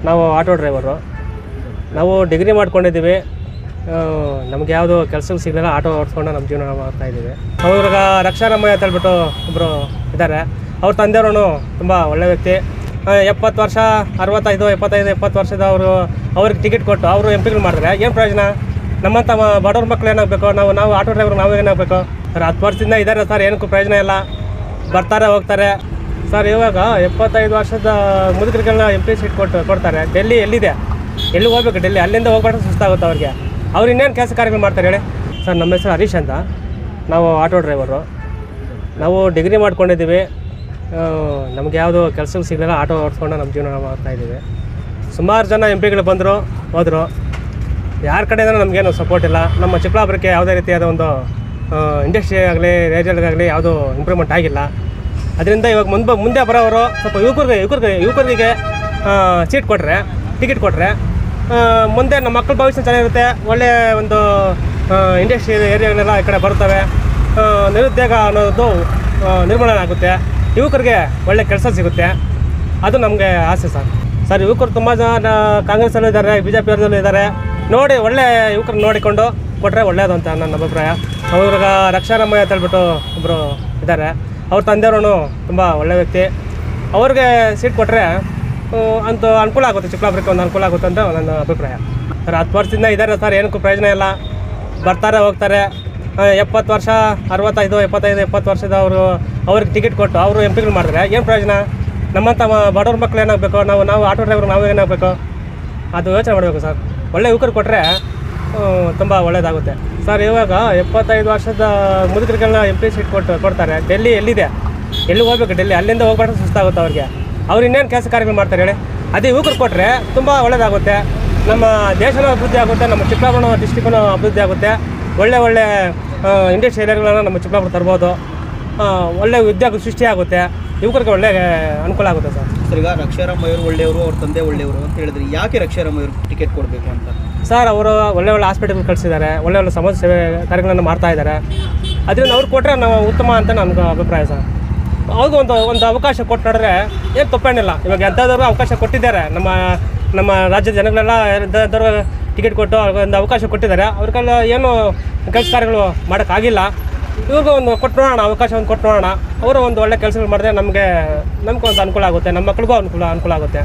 ನಾವು auto driver. ನಾವು degree ಮಾಡ್ಕೊಂಡಿದ್ದೀವಿ. ನಮ್ಗೆ ಯಾವುದು ಕೆಲಸಕ್ಕೆ ಸಿಗಲಿಲ್ಲ, ಆಟೋ ಓಡಿಸ್ಕೊಂಡು ನಮ್ಮ ಜೀವನ ಮಾಡ್ತಾಯಿದ್ದೀವಿ. ಅವ್ರಿಗೆ ರಕ್ಷಾರಾಮಯ್ಯ ಅಂತ ಹೇಳ್ಬಿಟ್ಟು ಒಬ್ಬರು ಇದ್ದಾರೆ. ಅವ್ರ ತಂದೆಯವರು ತುಂಬ ಒಳ್ಳೆ ವ್ಯಕ್ತಿ. 70 ವರ್ಷ 65 75 70 ವರ್ಷದ ಅವ್ರಿಗೆ ಟಿಕೆಟ್ ಕೊಟ್ಟು ಅವರು ಎಂಪಿಗಳು ಮಾಡಿದ್ರೆ ಏನು ಪ್ರಯೋಜನ? ನಮ್ಮಂಥ ಬಡವ್ರ ಮಕ್ಳು ಏನಾಗಬೇಕು? ನಾವು ಆಟೋ ಡ್ರೈವರ್ ನಾವು ಏನಾಗಬೇಕು ಸರ್? 10 ವರ್ಷದಿಂದ ಇದ್ದಾರೆ ಸರ್, ಏನಕ್ಕೂ ಪ್ರಯೋಜನ ಇಲ್ಲ. ಬರ್ತಾರೆ ಹೋಗ್ತಾರೆ ಸರ್. ಇವಾಗ 75 ವರ್ಷದ ಮುದುಕರಿಗೆಲ್ಲ MP ಸೀಟ್ ಕೊಡ್ತಾರೆ. ಡೆಲ್ಲಿ ಎಲ್ಲಿದೆ? ಎಲ್ಲಿಗೆ ಹೋಗ್ಬೇಕು? ಡೆಲ್ಲಿ. ಅಲ್ಲಿಂದ ಹೋಗ್ಬಿಟ್ಟು ಸುಸ್ತಾಗುತ್ತೆ ಅವ್ರಿಗೆ. ಅವ್ರು ಇನ್ನೇನು ಕೆಲಸ ಕಾರ್ಯಗಳು ಮಾಡ್ತಾರೆ ಹೇಳಿ ಸರ್? ನಮ್ಮ ಹೆಸರು ಹರೀಶ್ ಅಂತ. ನಾವು ಆಟೋ ಡ್ರೈವರು. ನಾವು ಡಿಗ್ರಿ ಮಾಡ್ಕೊಂಡಿದ್ದೀವಿ. ನಮ್ಗೆ ಯಾವುದು ಕೆಲಸಕ್ಕೆ ಸಿಗಲಿಲ್ಲ, ಆಟೋ ಓಡಿಸ್ಕೊಂಡು ನಮ್ಮ ಜೀವನ ಮಾಡ್ತಾಯಿದ್ದೀವಿ. ಸುಮಾರು ಜನ MP ಗಳು ಬಂದರು ಹೋದರು. ಯಾರ ಕಡೆಯಿಂದ ನಮಗೇನು ಸಪೋರ್ಟ್ ಇಲ್ಲ. ನಮ್ಮ ಚಿಕ್ಕಬಳ್ಳಾಪುರಕ್ಕೆ ಯಾವುದೇ ರೀತಿಯಾದ ಒಂದು ಇಂಡಸ್ಟ್ರಿ ಆಗಲಿ ರೇಜಲ್ಗಾಗಲಿ ಯಾವುದೂ ಇಂಪ್ರೂವ್ಮೆಂಟ್ ಆಗಿಲ್ಲ. ಅದರಿಂದ ಇವಾಗ ಮುಂದೆ ಬರೋವರು ಸ್ವಲ್ಪ ಯುವಕರಿಗೆ ಸೀಟ್ ಕೊಟ್ಟರೆ, ಟಿಕೆಟ್ ಕೊಟ್ಟರೆ ಮುಂದೆ ನಮ್ಮ ಮಕ್ಕಳ ಭವಿಷ್ಯ ಚೆನ್ನಾಗಿರುತ್ತೆ. ಒಳ್ಳೆಯ ಒಂದು ಇಂಡಸ್ಟ್ರಿ ಏರಿಯಾಗಳೆಲ್ಲ ಈ ಕಡೆ ಬರ್ತವೆ. ನಿರುದ್ಯೋಗ ಅನ್ನೋದು ನಿರ್ಮೂಲನೆ ಆಗುತ್ತೆ. ಯುವಕರಿಗೆ ಒಳ್ಳೆ ಕೆಲಸ ಸಿಗುತ್ತೆ. ಅದು ನಮಗೆ ಆಸೆ ಸರ್. ಯುವಕರು ತುಂಬ ಜನ ಕಾಂಗ್ರೆಸ್ಸಲ್ಲೂ ಇದ್ದಾರೆ, BJP ಅವರಲ್ಲೂ ಇದ್ದಾರೆ. ನೋಡಿ ಒಳ್ಳೆ ಯುವಕರು ನೋಡಿಕೊಂಡು ಕೊಟ್ಟರೆ ಒಳ್ಳೆಯದು ಅಂತ ನನ್ನ ಅಭಿಪ್ರಾಯ. ಅವ್ರಿಗೆ ರಕ್ಷಾರಾಮಯ್ಯ ಅಂತ ಹೇಳ್ಬಿಟ್ಟು ಒಬ್ಬರು ಇದ್ದಾರೆ. ಅವ್ರ ತಂದೆಯವರು ತುಂಬ ಒಳ್ಳೆ ವ್ಯಕ್ತಿ. ಅವ್ರಿಗೆ ಸೀಟ್ ಕೊಟ್ಟರೆ ಅಂತೂ ಅನುಕೂಲ ಆಗುತ್ತೆ, ಚಿಕ್ಕಬಳ್ಳಾಪುರಕ್ಕೆ ಒಂದು ಅನುಕೂಲ ಆಗುತ್ತೆ ಅಂತ ನನ್ನ ಅಭಿಪ್ರಾಯ ಸರ್. 10 ವರ್ಷದಿಂದ ಇದ್ದಾರೆ ಸರ್, ಏನಕ್ಕೂ ಪ್ರಯೋಜನ ಇಲ್ಲ. ಬರ್ತಾರೆ ಹೋಗ್ತಾರೆ. 70 ವರ್ಷ 65 75 70 ವರ್ಷದ ಅವ್ರಿಗೆ ಟಿಕೆಟ್ ಕೊಟ್ಟು ಅವರು ಎಂಪಿಗಳು ಮಾಡಿದ್ರೆ ಏನು ಪ್ರಯೋಜನ? ನಮ್ಮಂಥ ಬಡವ್ರ ಮಕ್ಳು ಏನಾಗಬೇಕು? ನಾವು ಆಟೋ ಡ್ರೈವರ್ ನಾವು ಏನಾಗಬೇಕು? ಅದು ಯೋಚನೆ ಮಾಡಬೇಕು ಸರ್. ಒಳ್ಳೆ ಯುವಕರು ಕೊಟ್ಟರೆ ತುಂಬ ಒಳ್ಳೆಯದಾಗುತ್ತೆ ಸರ್. ಇವಾಗ 75 ವರ್ಷದ ಮುದುಕರಿಗೆಲ್ಲ MP ಸೀಟ್ ಕೊಡ್ತಾರೆ. ಡೆಲ್ಲಿ ಎಲ್ಲಿದೆ? ಎಲ್ಲಿಗೆ ಹೋಗ್ಬೇಕು? ಡೆಲ್ಲಿ. ಅಲ್ಲಿಂದ ಹೋಗ್ಬಿಟ್ಟು ಸುಸ್ತಾಗುತ್ತೆ ಅವ್ರಿಗೆ. ಅವ್ರು ಇನ್ನೇನು ಕೆಲಸ ಕಾರ್ಯಗಳು ಮಾಡ್ತಾರೆ ಹೇಳಿ? ಅದೇ ಯುವಕರು ಕೊಟ್ಟರೆ ತುಂಬ ಒಳ್ಳೆಯದಾಗುತ್ತೆ. ನಮ್ಮ ದೇಶನೂ ಅಭಿವೃದ್ಧಿ ಆಗುತ್ತೆ, ನಮ್ಮ ಚಿಕ್ಕಬಳ್ಳಾಪುರ ಡಿಸ್ಟಿಕ್ಕೂ ಅಭಿವೃದ್ಧಿ ಆಗುತ್ತೆ. ಒಳ್ಳೆ ಇಂಡಸ್ಟ್ರಿ ಏರಿಯಾಗಳನ್ನ ನಮ್ಮ ಚಿಕ್ಕಬಳ್ಳಾಪುರ ತರ್ಬೋದು. ಒಳ್ಳೆ ಉದ್ಯೋಗ ಸೃಷ್ಟಿಯಾಗುತ್ತೆ. ಯುವಕರಿಗೆ ಒಳ್ಳೆ ಅನುಕೂಲ ಆಗುತ್ತೆ ಸರ್. ಈಗ ರಕ್ಷಾರಾಮಯ್ಯವರು ಒಳ್ಳೆಯವರು, ಅವ್ರ ತಂದೆ ಒಳ್ಳೆಯವರು ಅಂತ ಹೇಳಿದ್ರೆ ಯಾಕೆ ರಕ್ಷಾರಾಮಯ್ಯವರು ಟಿಕೆಟ್ ಕೊಡಬೇಕು ಅಂತ ಸರ್? ಅವರು ಒಳ್ಳೆ ಹಾಸ್ಪಿಟಲ್ಗೆ ಕಳಿಸಿದ್ದಾರೆ, ಒಳ್ಳೆ ಸಮಾಜ ಸೇವೆ ಕಾರ್ಯಗಳನ್ನು ಮಾಡ್ತಾ ಇದ್ದಾರೆ. ಅದರಿಂದ ಅವ್ರು ಕೊಟ್ಟರೆ ನಾವು ಉತ್ತಮ ಅಂತ ನನಗೆ ಅಭಿಪ್ರಾಯ ಸರ್. ಅವ್ರಿಗೂ ಒಂದು ಅವಕಾಶ ಕೊಟ್ಟು ನೋಡಿದ್ರೆ ಏನು ತಪ್ಪೇನಿಲ್ಲ. ಇವಾಗ ಎಂಥದವ್ರು ಅವಕಾಶ ಕೊಟ್ಟಿದ್ದಾರೆ. ನಮ್ಮ ರಾಜ್ಯದ ಜನಗಳೆಲ್ಲ ಎಂಥವ್ರು ಟಿಕೆಟ್ ಕೊಟ್ಟು ಒಂದು ಅವಕಾಶ ಕೊಟ್ಟಿದ್ದಾರೆ. ಅವ್ರಿಗೆಲ್ಲ ಏನು ಕೆಲಸ ಕಾರ್ಯಗಳು ಮಾಡೋಕ್ಕಾಗಿಲ್ಲ. ಇವ್ರಿಗೂ ಒಂದು ಕೊಟ್ಟು ನೋಡೋಣ, ಅವಕಾಶ ಒಂದು ಕೊಟ್ಟು ನೋಡೋಣ. ಅವರು ಒಂದು ಒಳ್ಳೆ ಕೆಲಸಗಳು ಮಾಡಿದ್ರೆ ನಮಗೆ ಒಂದು ಅನುಕೂಲ ಆಗುತ್ತೆ, ನಮ್ಮ ಮಕ್ಳಿಗೂ ಅನುಕೂಲ ಆಗುತ್ತೆ.